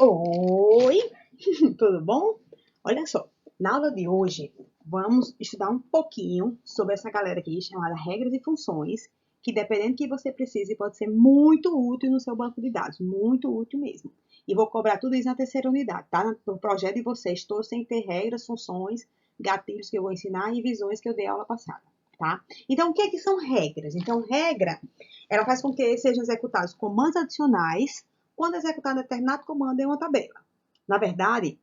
Oi, tudo bom? Olha só, na aula de hoje vamos estudar um pouquinho sobre essa galera aqui chamada regras e funções, que dependendo do que você precise pode ser muito útil no seu banco de dados, muito útil mesmo. E vou cobrar tudo isso na terceira unidade, tá? No projeto de vocês, todos sem ter regras, funções, gatilhos que eu vou ensinar e visões que eu dei aula passada, tá? Então, o que é que são regras? Então, regra, ela faz com que sejam executados comandos adicionais quando executar determinado comando em uma tabela. Na verdade,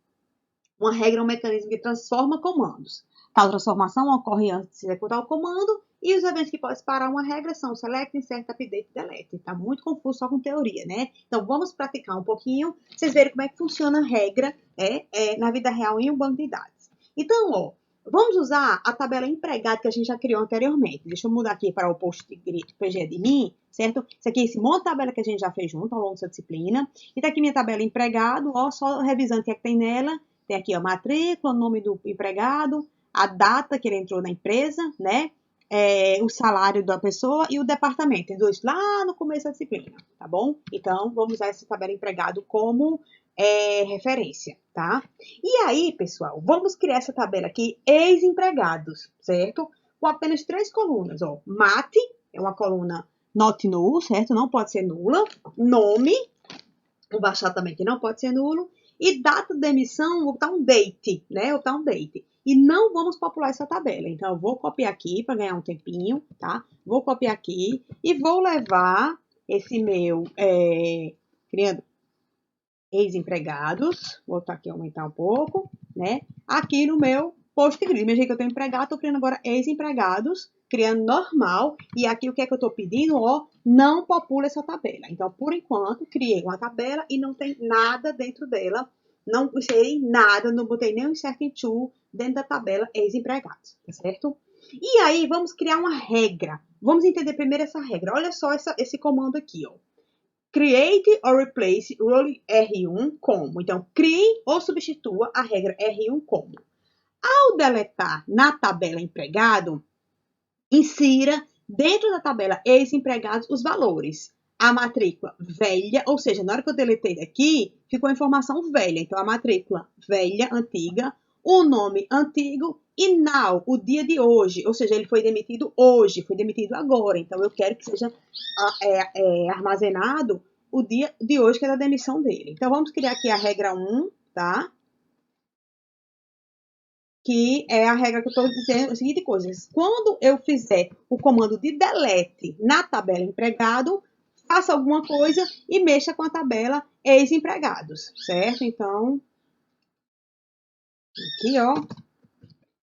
uma regra é um mecanismo que transforma comandos. Tal transformação ocorre antes de se executar o comando e os eventos que podem parar uma regra são select, insert, update e delete. Está muito confuso só com teoria, né? Então, vamos praticar um pouquinho, vocês verem como é que funciona a regra na vida real em um banco de dados. Então, ó, vamos usar a tabela empregado que a gente já criou anteriormente. Deixa eu mudar aqui para o post PG de mim, certo? Isso aqui é esse monte de tabela que a gente já fez junto ao longo dessa disciplina. E tá aqui minha tabela empregado, ó, só revisando o que é que tem nela. Tem aqui a matrícula, o nome do empregado, a data que ele entrou na empresa, né? O salário da pessoa e o departamento. Tem dois lá no começo da disciplina, tá bom? Então, vamos usar essa tabela empregado como referência, tá? E aí, pessoal, vamos criar essa tabela aqui, ex-empregados, certo? Com apenas 3 colunas, ó. Mate, é uma coluna not null, certo? Não pode ser nula. Nome, vou baixar também que não pode ser nulo. E data de emissão, vou botar um date, né? Vou botar um date. E não vamos popular essa tabela. Então, eu vou copiar aqui para ganhar um tempinho, tá? Vou copiar aqui e vou levar esse meu, criando ex-empregados, vou botar aqui, aumentar um pouco, né? Aqui no meu post grid. Imagina que eu tenho empregado, estou criando agora ex-empregados, criando normal, e aqui o que é que eu estou pedindo? Ó, não popula essa tabela. Então, por enquanto, criei uma tabela e não tem nada dentro dela, não inseri nada, não botei nem um insert into dentro da tabela ex-empregados, tá certo? E aí, vamos criar uma regra. Vamos entender primeiro essa regra. Olha só esse comando aqui, ó. Create or replace role R1 como. Então, crie ou substitua a regra R1 como. Ao deletar na tabela empregado, insira dentro da tabela ex-empregados os valores. A matrícula velha, ou seja, na hora que eu deletei daqui, ficou a informação velha. Então, a matrícula velha, antiga, o nome antigo e now, o dia de hoje. Ou seja, ele foi demitido hoje, foi demitido agora. Então, eu quero que seja armazenado o dia de hoje, que é da demissão dele. Então, vamos criar aqui a regra 1, tá? Que é a regra que eu estou dizendo, a seguinte coisa. Quando eu fizer o comando de delete na tabela empregado, faça alguma coisa e mexa com a tabela ex-empregados, certo? Então,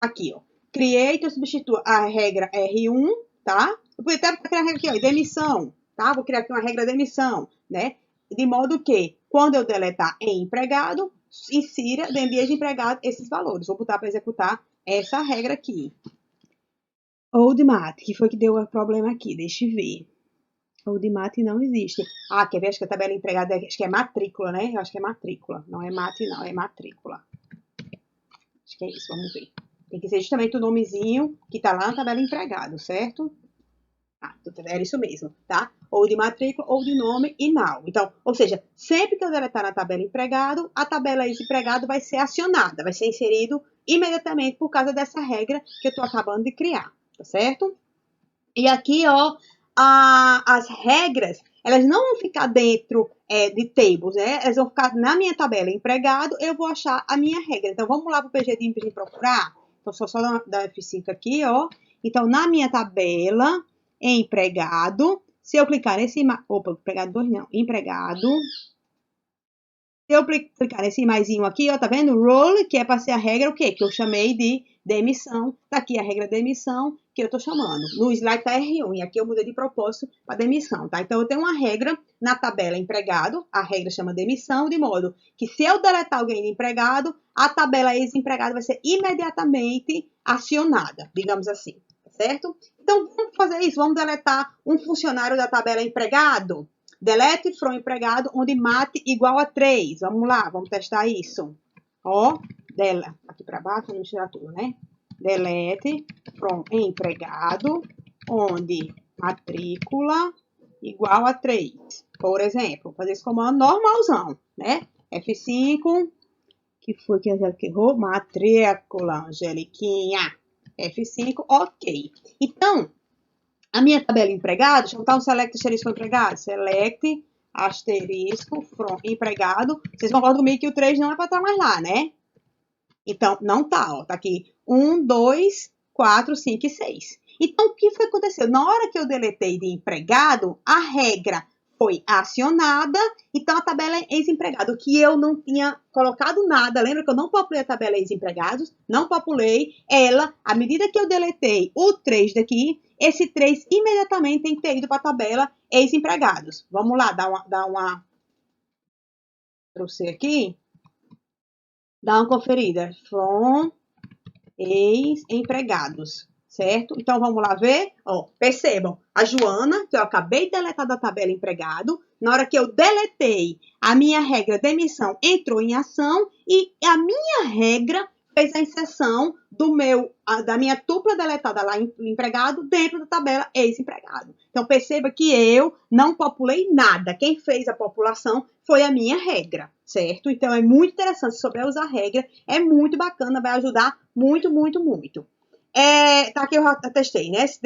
aqui, ó. Create, eu substituo a regra R1, tá? Eu podia até criar a regra aqui, ó, demissão, tá? Vou criar aqui uma regra de demissão, né? De modo que, quando eu deletar em empregado, insira dentro de ex-empregado esses valores. Vou botar para executar essa regra aqui. Old Mate, que foi que deu o problema aqui, deixa eu ver. Old Mate não existe. Ah, quer ver? Acho que a tabela empregada, acho que é matrícula, né? Eu acho que é matrícula. Não é mate, não, é matrícula. Acho que é isso, vamos ver. Tem que ser justamente o nomezinho que tá lá na tabela empregado, certo? Ah, era isso mesmo, tá? Ou de matrícula, ou de nome e now. Então, ou seja, sempre que eu deletar na tabela empregado, a tabela ex-empregado vai ser acionada, vai ser inserido imediatamente por causa dessa regra que eu estou acabando de criar, tá certo? E aqui, ó, as regras, elas não vão ficar dentro de tables, né? Elas vão ficar na minha tabela empregado, eu vou achar a minha regra. Então, vamos lá para o PGDIM para a gente procurar. Então, só dar F5 aqui, ó. Então, na minha tabela empregado, se eu clicar nesse... Opa, empregado 2 não. Empregado. Se eu clicar nesse maisinho aqui, ó, tá vendo? Role, que é para ser a regra, o quê? Que eu chamei de demissão. Tá aqui a regra de demissão que eu tô chamando. No slide tá R1, e aqui eu mudei de propósito para demissão, tá? Então, eu tenho uma regra na tabela empregado, a regra chama demissão, de modo que se eu deletar alguém de empregado, a tabela ex-empregado vai ser imediatamente acionada, digamos assim, certo? Então, vamos fazer isso, vamos deletar um funcionário da tabela empregado. Delete from empregado, onde mate igual a 3. Vamos lá, vamos testar isso. Ó, aqui para baixo, vamos tirar tudo, né? Delete from empregado, onde matrícula igual a 3. Por exemplo, fazer esse comando normalzão, né? F5, que foi que a Angélica errou? Matrícula, Angeliquinha. F5, ok. Então, a minha tabela empregado, deixa eu botar um select asterisco empregado. Select asterisco from empregado. Vocês concordam comigo que o 3 não é para estar mais lá, né? Então, não tá, ó. Tá aqui 1, 2, 4, 5 e 6. Então, o que foi que aconteceu? Na hora que eu deletei de empregado, a regra foi acionada, então a tabela é ex-empregado, que eu não tinha colocado nada, lembra que eu não populei a tabela ex-empregados? Não populei ela, à medida que eu deletei o 3 daqui, esse 3 imediatamente tem que ter ido para a tabela ex-empregados. Vamos lá, dar uma... Trouxe aqui. Dá uma conferida. From ex-empregados. Certo? Então, vamos lá ver. Ó, percebam, a Joana, que eu acabei de deletar da tabela empregado, na hora que eu deletei, a minha regra demissão entrou em ação e a minha regra fez a inserção da minha tupla deletada lá em empregado dentro da tabela ex-empregado. Então, perceba que eu não populei nada. Quem fez a população foi a minha regra, certo? Então, é muito interessante. Se souber usar a regra, é muito bacana, vai ajudar muito, muito, muito. Tá aqui eu já testei, né? Se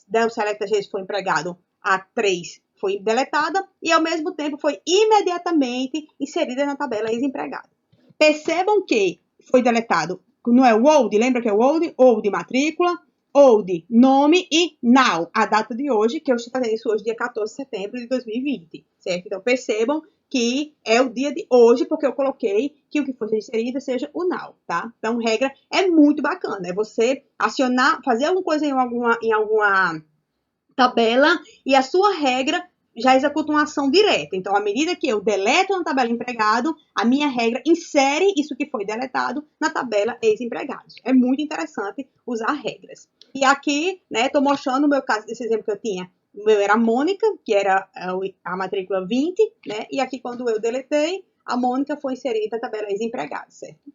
der o select às vezes foi empregado, a 3 foi deletada e ao mesmo tempo foi imediatamente inserida na tabela ex-empregado. Percebam que foi deletado, não é o old, lembra que é o old matrícula, old nome e now, a data de hoje, que eu estou fazendo isso hoje, dia 14 de setembro de 2020, certo? Então percebam que é o dia de hoje, porque eu coloquei que o que for inserido seja o now, tá? Então, regra é muito bacana, é você acionar, fazer alguma coisa em alguma tabela e a sua regra já executa uma ação direta. Então, à medida que eu deleto na tabela empregado, a minha regra insere isso que foi deletado na tabela ex-empregados. É muito interessante usar regras. E aqui, né, estou mostrando o meu caso desse exemplo que eu tinha. O meu era a Mônica, que era a matrícula 20, né? E aqui, quando eu deletei, a Mônica foi inserida na tabela ex-empregado, certo?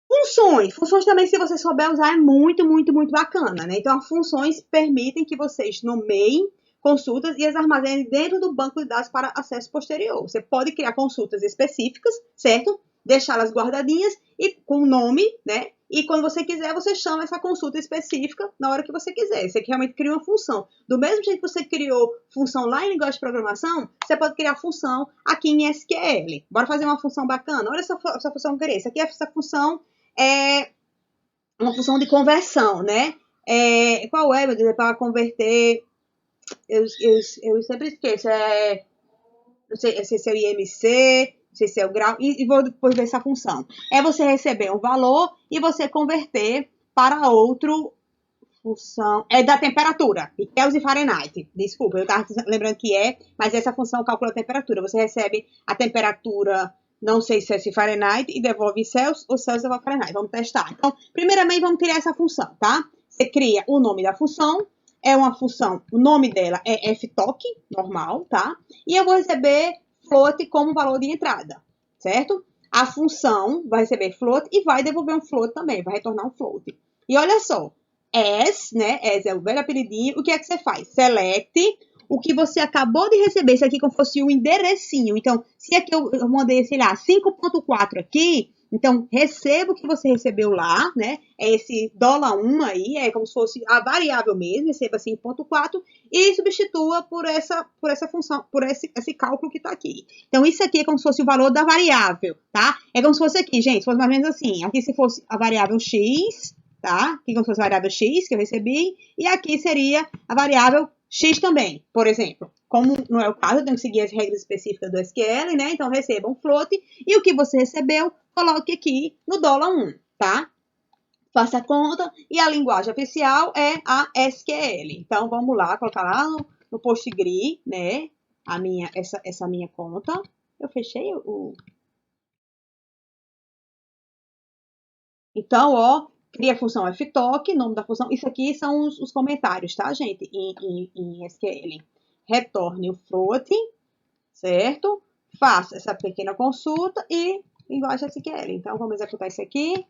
Funções. Funções também, se você souber usar, é muito, muito, muito bacana, né? Então, as funções permitem que vocês nomeiem consultas e as armazenem dentro do banco de dados para acesso posterior. Você pode criar consultas específicas, certo? Deixá-las guardadinhas e com o nome, né? E quando você quiser, você chama essa consulta específica na hora que você quiser. Você realmente cria uma função. Do mesmo jeito que você criou função lá em linguagem de programação, você pode criar função aqui em SQL. Bora fazer uma função bacana? Olha essa função que eu queria. Essa função é uma função de conversão, né? Qual é, meu Deus? É para converter... Eu sempre esqueço. Não sei se é o IMC, não sei se é o grau, e vou depois ver essa função. É você receber um valor e você converter para outro função. É da temperatura, Kelvin e Fahrenheit. Desculpa, eu estava lembrando que mas essa função calcula a temperatura. Você recebe a temperatura, não sei se é Fahrenheit, e devolve Celsius, ou Celsius devolve Fahrenheit. Vamos testar. Então, primeiramente, vamos criar essa função, tá? Você cria o nome da função. É uma função, o nome dela é ftoc, normal, tá? E eu vou receber float como valor de entrada, certo? A função vai receber float e vai devolver um float também, vai retornar um float. E olha só, né? As é o velho apelidinho. O que é que você faz? Select o que você acabou de receber. Isso aqui como fosse um enderecinho. Então, se aqui eu mandei, sei lá, 5.4 aqui, então, receba o que você recebeu lá, né? É esse $1 aí, é como se fosse a variável mesmo, receba 5.4 e substitua por essa função, por esse cálculo que está aqui. Então, isso aqui é como se fosse o valor da variável, tá? É como se fosse aqui, gente, se fosse mais ou menos assim. Aqui se fosse a variável x, tá? Aqui como se fosse a variável x que eu recebi, e aqui seria a variável x também, por exemplo. Como não é o caso, eu tenho que seguir as regras específicas do SQL, né? Então, receba um float e o que você recebeu, coloque aqui no $1, tá? Faça a conta e a linguagem oficial é a SQL. Então, vamos lá, colocar lá no Postgre, né? Essa minha conta. Eu fechei o... Então, ó, cria a função ftoc, nome da função. Isso aqui são os comentários, tá, gente? Em SQL. Retorne o float, certo? Faça essa pequena consulta e linguagem SQL. Então, vamos executar isso aqui.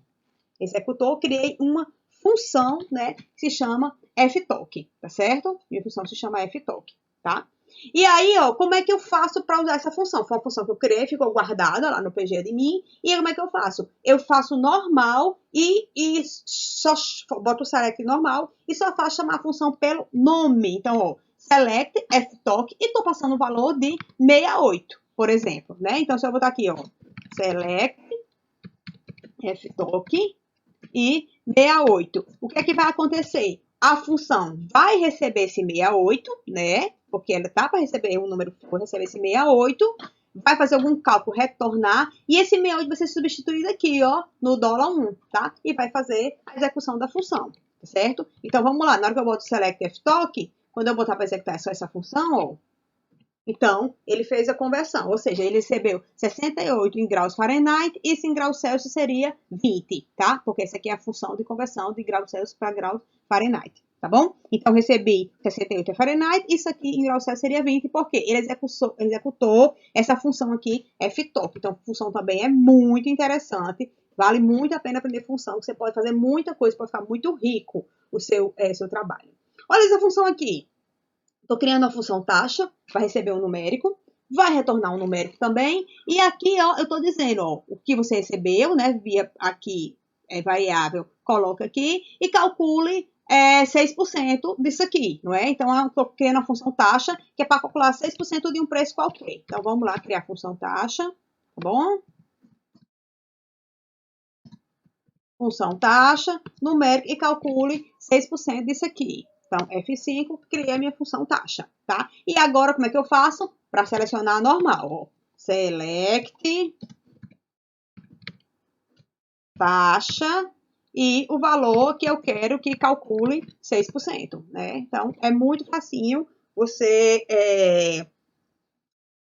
Executou, criei uma função, né, que se chama ftoc, tá certo? Minha função se chama ftoc, tá? E aí, ó, como é que eu faço para usar essa função? Foi uma função que eu criei, ficou guardada lá no PG de mim. E aí, como é que eu faço? Eu faço normal e só boto o select normal e só faço chamar a função pelo nome. Então, ó, select ftalk e estou passando o valor de 68, por exemplo, né? Então, se eu botar aqui, ó, select ftalk e 68. O que é que vai acontecer? A função vai receber esse 68, né? Porque ela tá para receber um número, vou receber esse 68, vai fazer algum cálculo, retornar, e esse 68 vai ser substituído aqui, ó, no $1, tá? E vai fazer a execução da função, certo? Então, vamos lá, na hora que eu boto select ftalk, quando eu botar para executar só essa função, ó, então, ele fez a conversão, ou seja, ele recebeu 68 em graus Fahrenheit, e isso em graus Celsius seria 20, tá? Porque essa aqui é a função de conversão de graus Celsius para graus Fahrenheit, tá bom? Então, recebi 68 em Fahrenheit, isso aqui em graus Celsius seria 20, porque ele executou essa função aqui, ftalk. Então, a função também é muito interessante, vale muito a pena aprender função, que você pode fazer muita coisa, pode ficar muito rico o seu trabalho. Olha essa função aqui. Estou criando a função taxa, vai receber um numérico, vai retornar um numérico também, e aqui, ó, eu estou dizendo, ó, o que você recebeu, né, via aqui, variável, coloca aqui, e calcule 6% disso aqui, não é? Então, eu estou criando a função taxa, que é para calcular 6% de um preço qualquer. Então, vamos lá criar a função taxa, tá bom? Função taxa, numérico, e calcule 6% disso aqui. Então, F5, criei a minha função taxa, tá? E agora, como é que eu faço? Para selecionar a normal, ó. Select taxa e o valor que eu quero que calcule 6%, né? Então, é muito facinho você...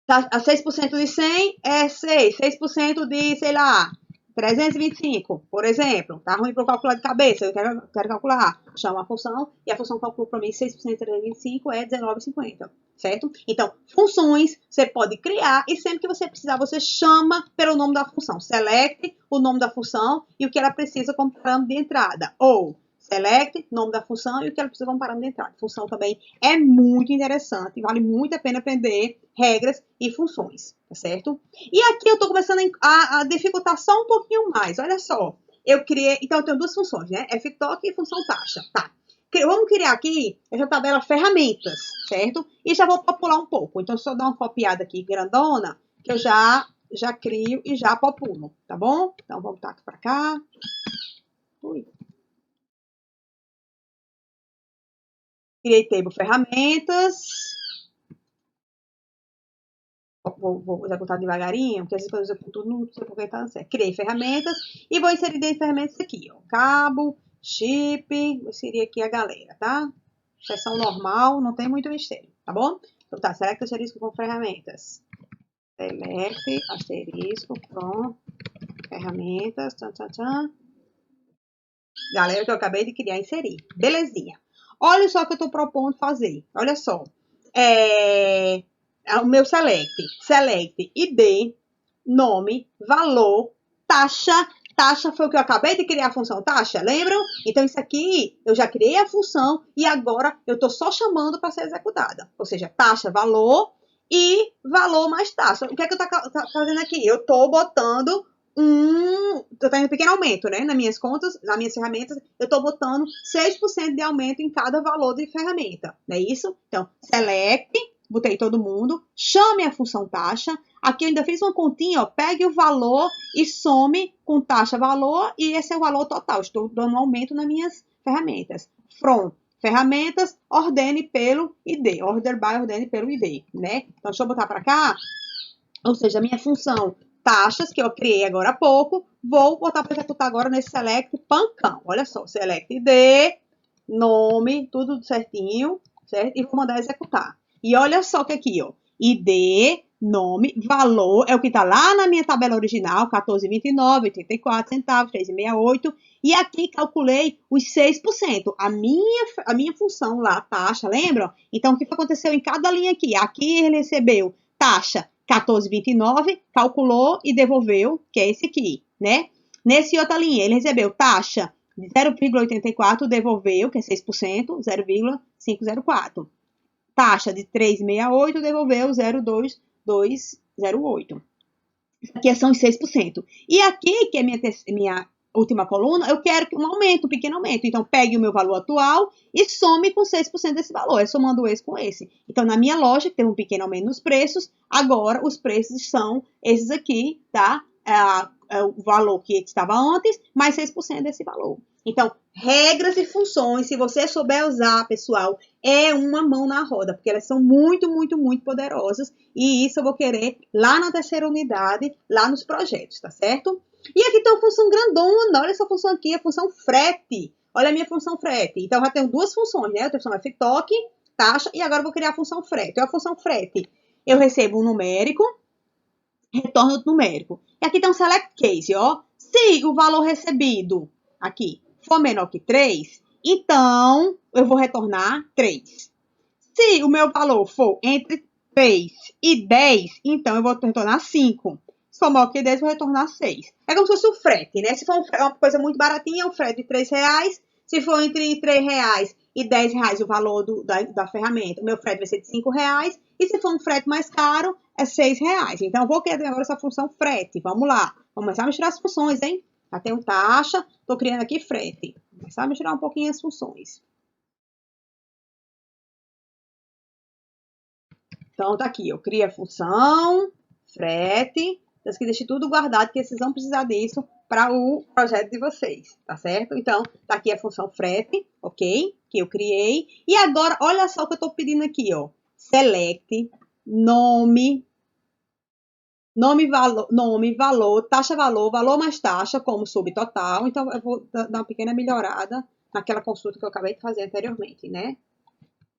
a 6% de 100 é 6. 6% de, sei lá, 325, por exemplo. Tá ruim para eu calcular de cabeça, eu quero calcular. Chama a função e a função calcula para mim 6% de 325 é 19,50, certo? Então, funções você pode criar e sempre que você precisar, você chama pelo nome da função. Select o nome da função e o que ela precisa como parâmetro de entrada. Ou select, nome da função e o que ela precisa como parâmetro de entrada. Função também é muito interessante, vale muito a pena aprender regras e funções, tá certo? E aqui eu tô começando a dificultar só um pouquinho mais, olha só. Eu criei, então eu tenho duas funções, né? Ftalk e função taxa, tá? Vamos criar aqui essa tabela ferramentas, certo? E já vou popular um pouco. Então, se eu dar uma copiada aqui grandona, que eu já crio e já populo, tá bom? Então, vamos voltar aqui para cá. Ui. Criei table ferramentas. Vou executar devagarinho, porque às vezes quando eu executo não sei por que tá certo. Criei ferramentas e vou inserir dentro de ferramentas aqui, ó. Cabo, chip, vou inserir aqui a galera, tá? Seção normal, não tem muito mistério, tá bom? Então tá, select asterisco com ferramentas. Select asterisco com ferramentas, tchan, tchan, tchan. Galera que eu acabei de criar e inserir. Belezinha. Olha só o que eu tô propondo fazer. Olha só. O meu select ID, nome, valor, taxa. Taxa foi o que eu acabei de criar a função taxa, lembram? Então, isso aqui, eu já criei a função e agora eu estou só chamando para ser executada. Ou seja, taxa, valor e valor mais taxa. O que é que eu estou fazendo aqui? Eu estou botando eu tenho um pequeno aumento, né? Nas minhas contas, nas minhas ferramentas, eu estou botando 6% de aumento em cada valor de ferramenta, não é isso? Então, select, botei todo mundo, chame a função taxa. Aqui eu ainda fiz uma continha, ó, pegue o valor e some com taxa valor, e esse é o valor total. Estou dando um aumento nas minhas ferramentas. From ferramentas, ordene pelo ID. Order by, ordene pelo ID, né? Então, deixa eu botar para cá. Ou seja, a minha função taxas, que eu criei agora há pouco, vou botar para executar agora nesse select pancão. Olha só, select ID, nome, tudo certinho, certo? E vou mandar executar. E olha só que aqui, ó, ID, nome, valor, é o que está lá na minha tabela original, 14,29, 84 centavos, 3,68. E aqui calculei os 6%. A minha função lá, taxa, lembram? Então, o que aconteceu em cada linha aqui? Aqui ele recebeu taxa 14,29, calculou e devolveu, que é esse aqui, né? Nesse outra linha, ele recebeu taxa de 0,84, devolveu, que é 6%, 0,504. taxa de 3,68, devolver o 0,2208. Aqui são os 6%. E aqui, que é minha última coluna, eu quero um aumento, um pequeno aumento. Então, pegue o meu valor atual e some com 6% desse valor. É somando esse com esse. Então, na minha loja, que teve um pequeno aumento nos preços, agora os preços são esses aqui, tá? O valor que estava antes, mais 6% desse valor. Então, regras e funções, se você souber usar, pessoal, é uma mão na roda, porque elas são muito, muito, muito poderosas, e isso eu vou querer lá na terceira unidade, lá nos projetos, tá certo? E aqui tem uma função grandona, olha essa função aqui, a função frete. Olha a minha função frete. Então, já tenho duas funções, né? Eu tenho a função FTOC, taxa, e agora eu vou criar a função frete. A função frete, eu recebo um numérico, retorno outro numérico. E aqui tem um select case, ó. Se o valor recebido aqui for menor que 3, então eu vou retornar 3. Se o meu valor for entre 3 e 10, então eu vou retornar 5. Se for maior que 10, eu vou retornar 6. É como se fosse o frete, né? Se for uma coisa muito baratinha, é um frete de R$3. Se for entre R$3 e R$10 o valor da ferramenta, o meu frete vai ser de R$5. E se for um frete mais caro, é R$6. Então, eu vou criar agora essa função frete. Vamos lá. Vamos começar a misturar as funções, hein? Já tenho taxa, estou criando aqui frete. Vou começar a misturar um pouquinho as funções. Então, tá aqui. Eu crio a função frete. Então, aqui deixe tudo guardado, porque vocês vão precisar disso para o projeto de vocês, tá certo? Então, tá aqui a função frete, ok? Que eu criei. E agora, olha só o que eu estou pedindo aqui, ó. Select, nome, valor, taxa, valor mais taxa, como subtotal. Então, eu vou dar uma pequena melhorada naquela consulta que eu acabei de fazer anteriormente, né?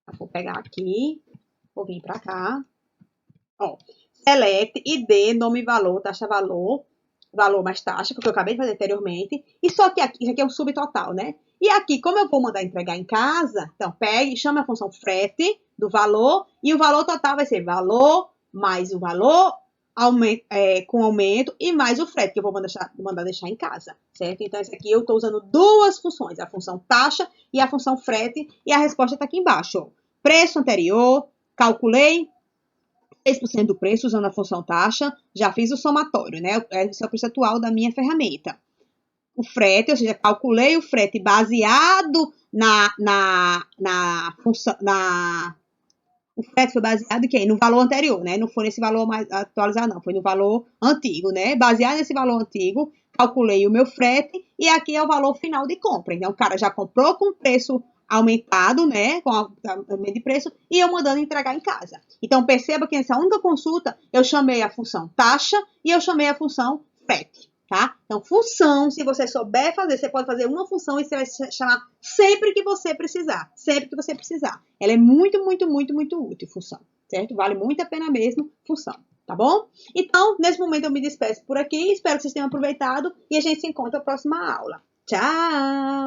Eu vou pegar aqui, vou vir para cá. Ó, select, ID, nome, valor, taxa, valor mais taxa, que eu acabei de fazer anteriormente. E só que aqui, isso aqui é um subtotal, né? E aqui, como eu vou mandar entregar em casa, então pegue, chama a função frete do valor, e o valor total vai ser valor mais o valor com aumento e mais o frete, que eu vou mandar deixar em casa, certo? Então, esse aqui eu estou usando duas funções, a função taxa e a função frete, e a resposta está aqui embaixo. Ó. Preço anterior, calculei 6% do preço usando a função taxa, já fiz o somatório, né? Esse é o preço atual da minha ferramenta. O frete, ou seja, calculei o frete baseado o frete foi baseado em quê? No valor anterior, né? Não foi nesse valor mais atualizado, não. Foi no valor antigo, né? Baseado nesse valor antigo, calculei o meu frete e aqui é o valor final de compra. Então, o cara já comprou com preço aumentado, né? Com aumento de preço e eu mandando entregar em casa. Então, perceba que nessa única consulta eu chamei a função taxa e eu chamei a função frete. Tá? Então, função, se você souber fazer, você pode fazer uma função e você vai chamar sempre que você precisar. Sempre que você precisar. Ela é muito, muito, muito, muito útil, função. Certo? Vale muito a pena mesmo, função. Tá bom? Então, nesse momento eu me despeço por aqui. Espero que vocês tenham aproveitado e a gente se encontra na próxima aula. Tchau!